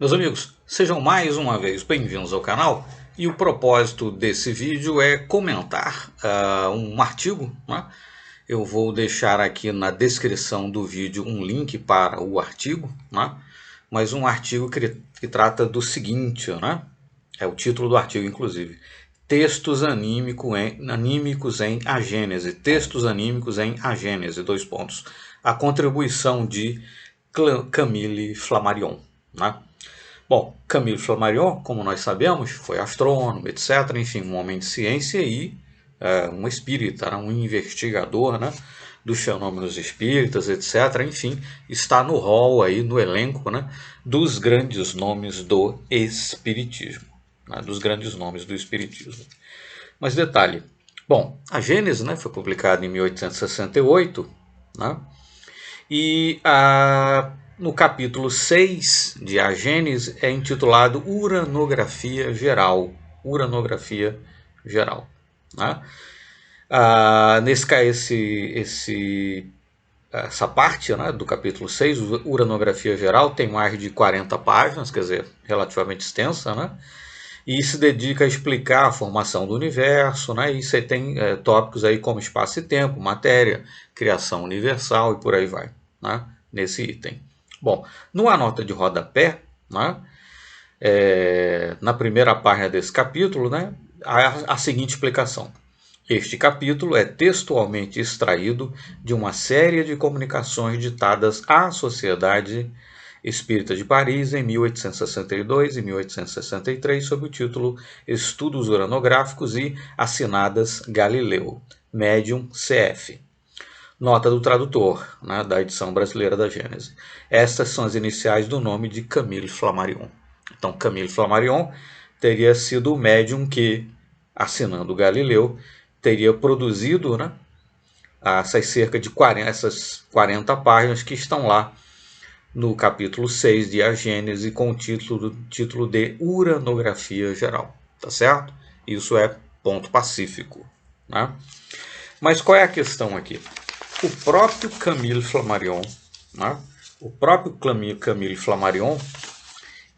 Meus amigos, sejam mais uma vez bem-vindos ao canal e o propósito desse vídeo é comentar um artigo, né? Eu vou deixar aqui na descrição do vídeo um link para o artigo, né? Mas um artigo que trata do seguinte, né? É o título do artigo, inclusive. Textos anímicos em A Gênese. Textos anímicos em A Gênese, dois pontos. A contribuição de Camille Flammarion, né? Bom, Camille Flammarion, como nós sabemos, foi astrônomo, etc. Enfim, um homem de ciência e um espírita, um investigador, né, dos fenômenos espíritas, etc. Enfim, está no hall aí, no elenco, né, dos grandes nomes do espiritismo. Né, dos grandes nomes do espiritismo. Mas detalhe, bom, a Gênese, né, foi publicada em 1868, né, e no capítulo 6 de A Gênese é intitulado Uranografia Geral. Uranografia Geral. Né? Essa parte, né, do capítulo 6, Uranografia Geral, tem mais de 40 páginas, quer dizer, relativamente extensa, né? E se dedica a explicar a formação do universo, né? E você tem tópicos aí como espaço e tempo, matéria, criação universal e por aí vai, né? Nesse item. Bom, numa nota de rodapé, né? Na primeira página desse capítulo, né? Há a seguinte explicação. Este capítulo é textualmente extraído de uma série de comunicações ditadas à Sociedade Espírita de Paris em 1862 e 1863 sob o título Estudos Uranográficos e assinadas Galileu, Médium CF. Nota do tradutor, né, da edição brasileira da Gênese. Estas são as iniciais do nome de Camille Flammarion. Então, Camille Flammarion teria sido o médium que, assinando Galileu, teria produzido, né, essas 40 páginas que estão lá no capítulo 6 de A Gênese com o título de Uranografia Geral. Tá certo? Isso é ponto pacífico. Né? Mas qual é a questão aqui? O próprio Camille Flammarion, né? O próprio Camille Flammarion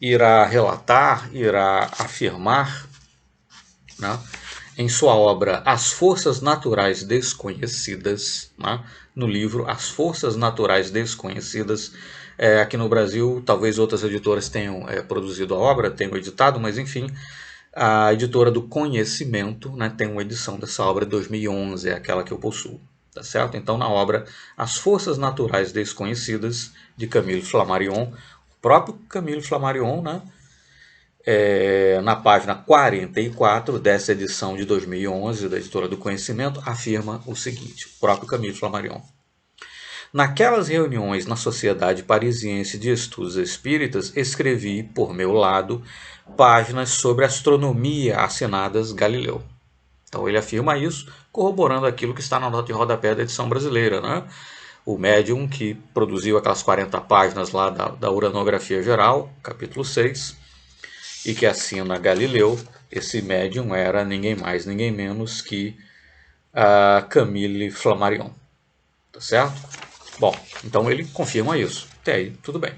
irá relatar, irá afirmar, né, em sua obra As Forças Naturais Desconhecidas, né, no livro As Forças Naturais Desconhecidas. Aqui no Brasil, talvez outras editoras tenham produzido a obra, tenham editado, mas enfim, a editora do Conhecimento, né, tem uma edição dessa obra de 2011, é aquela que eu possuo. Tá certo? Então, na obra As Forças Naturais Desconhecidas, de Camille Flammarion, o próprio Camille Flammarion, né, na página 44 dessa edição de 2011 da Editora do Conhecimento, afirma o seguinte, o próprio Camille Flammarion. Naquelas reuniões na Sociedade Parisiense de Estudos Espíritas, escrevi, por meu lado, páginas sobre astronomia assinadas Galileu. Então ele afirma isso, corroborando aquilo que está na nota de rodapé da edição brasileira, né? O médium que produziu aquelas 40 páginas lá da Uranografia Geral, capítulo 6, e que assina Galileu, esse médium era ninguém mais, ninguém menos que Camille Flammarion. Tá certo? Bom, então ele confirma isso. Até aí, tudo bem.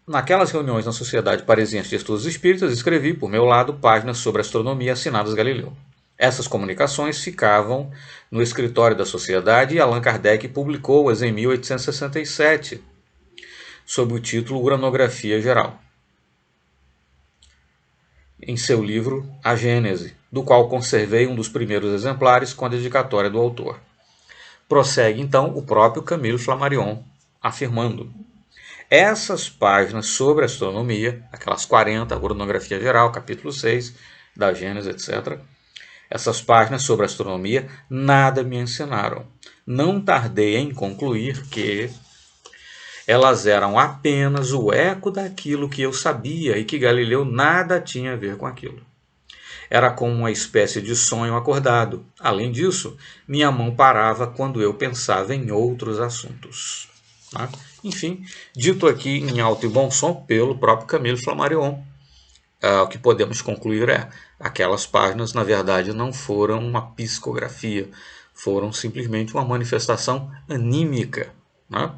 Naquelas reuniões na Sociedade Parisiense de Estudos Espíritas, escrevi, por meu lado, páginas sobre astronomia assinadas Galileu. Essas comunicações ficavam no escritório da Sociedade e Allan Kardec publicou-as em 1867, sob o título Uranografia Geral, em seu livro A Gênese, do qual conservei um dos primeiros exemplares com a dedicatória do autor. Prossegue então o próprio Camille Flammarion, afirmando: essas páginas sobre astronomia, aquelas 40, a Uranografia Geral, capítulo 6, da Gênese, etc., essas páginas sobre astronomia nada me ensinaram. Não tardei em concluir que elas eram apenas o eco daquilo que eu sabia e que Galileu nada tinha a ver com aquilo. Era como uma espécie de sonho acordado. Além disso, minha mão parava quando eu pensava em outros assuntos. Tá? Enfim, dito aqui em alto e bom som pelo próprio Camille Flammarion, o que podemos concluir é aquelas páginas, na verdade, não foram uma psicografia, foram simplesmente uma manifestação anímica, né,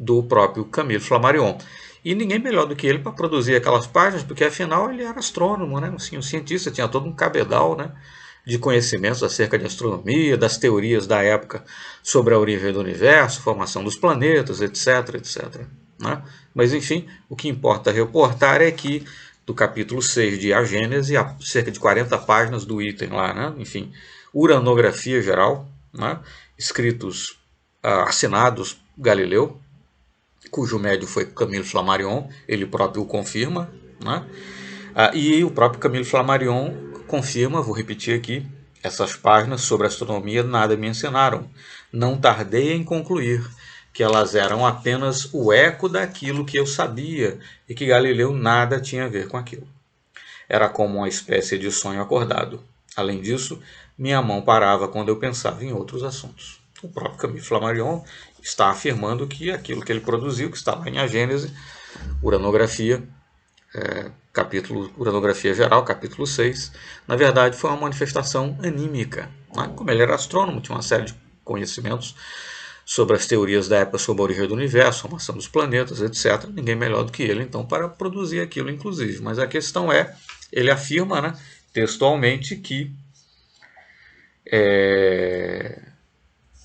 do próprio Camille Flammarion. E ninguém melhor do que ele para produzir aquelas páginas, porque afinal ele era astrônomo, né? Assim, um cientista, tinha todo um cabedal, né, de conhecimentos acerca de astronomia, das teorias da época sobre a origem do universo, formação dos planetas, etc, etc. Né? Mas enfim, o que importa reportar é que do capítulo 6 de A Gênese, há cerca de 40 páginas do item lá, né? Enfim, uranografia geral, né? Escritos, assinados Galileu, cujo médio foi Camille Flammarion, ele próprio o confirma, né? E o próprio Camille Flammarion confirma, vou repetir aqui, essas páginas sobre astronomia nada me ensinaram. Não tardei em concluir que elas eram apenas o eco daquilo que eu sabia e que Galileu nada tinha a ver com aquilo. Era como uma espécie de sonho acordado. Além disso, minha mão parava quando eu pensava em outros assuntos. O próprio Camille Flammarion está afirmando que aquilo que ele produziu, que está lá em A Gênese, uranografia, uranografia geral, capítulo 6, na verdade foi uma manifestação anímica. Né? Como ele era astrônomo, tinha uma série de conhecimentos sobre as teorias da época sobre a origem do universo, formação dos planetas, etc. Ninguém melhor do que ele, então, para produzir aquilo, inclusive. Mas a questão é, ele afirma, né, textualmente que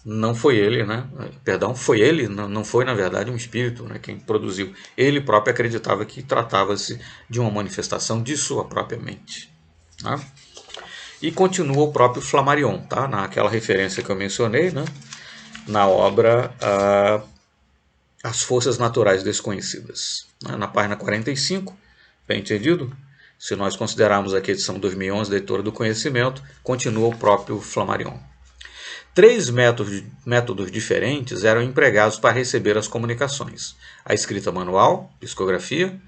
não foi ele, né? Perdão, foi ele, não foi na verdade um espírito, né, quem produziu. Ele próprio acreditava que tratava-se de uma manifestação de sua própria mente. Né? E continua o próprio Flammarion, tá? Naquela referência que eu mencionei, né? Na obra As Forças Naturais Desconhecidas. Né? Na página 45, bem entendido? Se nós considerarmos aqui a edição 2011 da Editora do Conhecimento, continua o próprio Flammarion. 3 métodos diferentes eram empregados para receber as comunicações: a escrita manual, psicografia,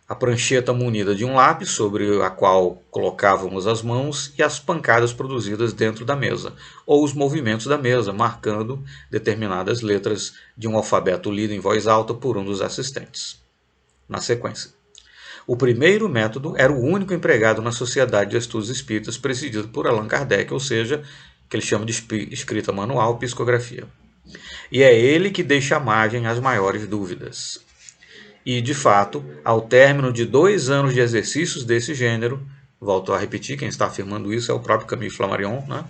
a prancheta munida de um lápis sobre a qual colocávamos as mãos e as pancadas produzidas dentro da mesa, ou os movimentos da mesa, marcando determinadas letras de um alfabeto lido em voz alta por um dos assistentes. Na sequência. O primeiro método era o único empregado na Sociedade de Estudos Espíritas presidida por Allan Kardec, ou seja, que ele chama de escrita manual, psicografia. E é ele que deixa margem às maiores dúvidas. E, de fato, ao término de 2 anos de exercícios desse gênero, volto a repetir, quem está afirmando isso é o próprio Camille Flammarion, né?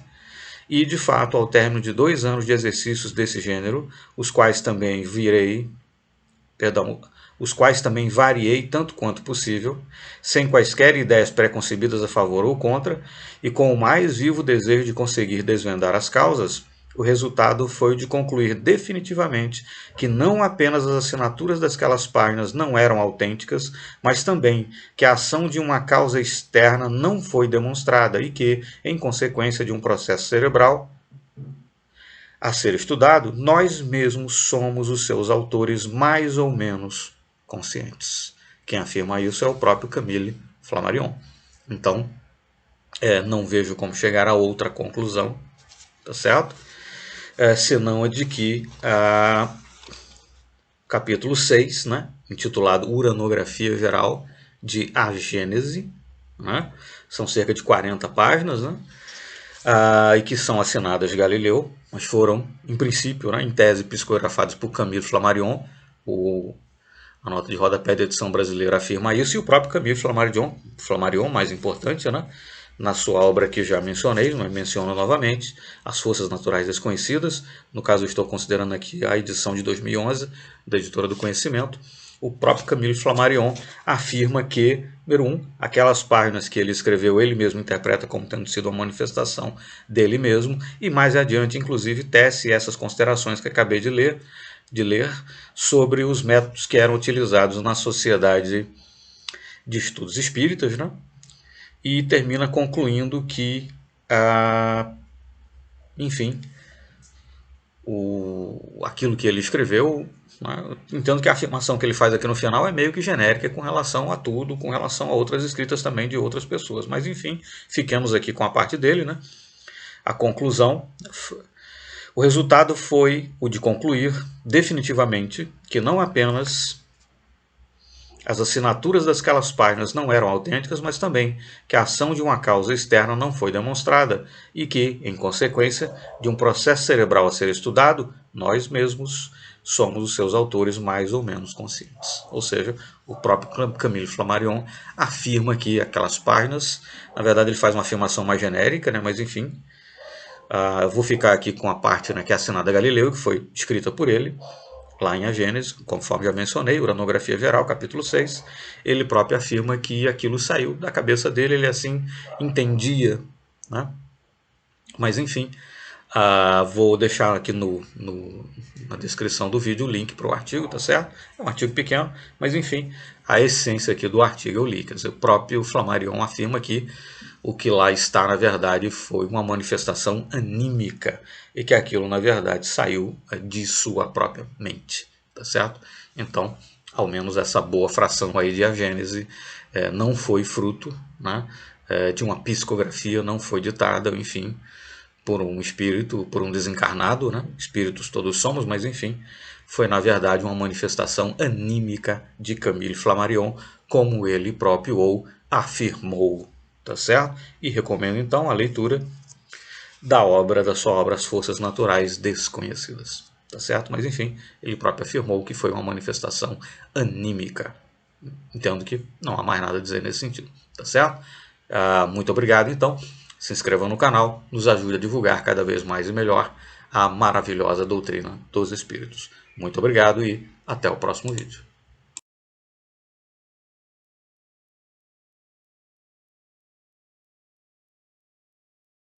E, de fato, ao término de 2 anos de exercícios desse gênero, os quais também variei tanto quanto possível, sem quaisquer ideias preconcebidas a favor ou contra, e com o mais vivo desejo de conseguir desvendar as causas, o resultado foi o de concluir definitivamente que não apenas as assinaturas daquelas páginas não eram autênticas, mas também que a ação de uma causa externa não foi demonstrada e que, em consequência de um processo cerebral a ser estudado, nós mesmos somos os seus autores mais ou menos conscientes. Quem afirma isso é o próprio Camille Flammarion. Então, não vejo como chegar a outra conclusão, tá certo? Senão a de que capítulo 6, né, intitulado Uranografia Geral de A Gênese, né, são cerca de 40 páginas, né, e que são assinadas de Galileu, mas foram, em princípio, né, em tese, psicografadas por Camille Flammarion. A nota de rodapé da edição brasileira afirma isso, e o próprio Camille Flammarion, mais importante, né, na sua obra que já mencionei, mas menciono novamente, As Forças Naturais Desconhecidas. No caso, eu estou considerando aqui a edição de 2011 da Editora do Conhecimento. O próprio Camille Flammarion afirma que, número 1, aquelas páginas que ele escreveu, ele mesmo interpreta como tendo sido uma manifestação dele mesmo, e mais adiante, inclusive, tece essas considerações que acabei de ler sobre os métodos que eram utilizados na Sociedade de Estudos Espíritas, né? E termina concluindo que, enfim, aquilo que ele escreveu, né, entendo que a afirmação que ele faz aqui no final é meio que genérica com relação a tudo, com relação a outras escritas também de outras pessoas. Mas, enfim, fiquemos aqui com a parte dele, né? A conclusão, o resultado foi o de concluir definitivamente que não apenas as assinaturas daquelas páginas não eram autênticas, mas também que a ação de uma causa externa não foi demonstrada e que, em consequência de um processo cerebral a ser estudado, nós mesmos somos os seus autores mais ou menos conscientes. Ou seja, o próprio Camille Flammarion afirma que aquelas páginas, na verdade ele faz uma afirmação mais genérica, né, mas enfim, eu vou ficar aqui com a parte, né, que é assinada a Galileu, que foi escrita por ele, lá em A Gênese, conforme já mencionei, Uranografia Geral, capítulo 6, ele próprio afirma que aquilo saiu da cabeça dele, ele assim entendia, né? Mas enfim, vou deixar aqui na descrição do vídeo o link para o artigo, tá certo? É um artigo pequeno, mas enfim, a essência aqui do artigo eu li. Quer dizer, o próprio Flammarion afirma que o que lá está, na verdade, foi uma manifestação anímica e que aquilo, na verdade, saiu de sua própria mente, tá certo? Então, ao menos essa boa fração aí de A Gênese não foi fruto, né, de uma psicografia, não foi ditada, enfim, por um espírito, por um desencarnado, né? Espíritos todos somos, mas enfim, foi na verdade uma manifestação anímica de Camille Flammarion, como ele próprio ou afirmou, tá certo? E recomendo então a leitura da sua obra As Forças Naturais Desconhecidas, tá certo? Mas enfim, ele próprio afirmou que foi uma manifestação anímica. Entendo que não há mais nada a dizer nesse sentido, tá certo? Muito obrigado, então. Se inscreva no canal, nos ajude a divulgar cada vez mais e melhor a maravilhosa doutrina dos espíritos. Muito obrigado e até o próximo vídeo.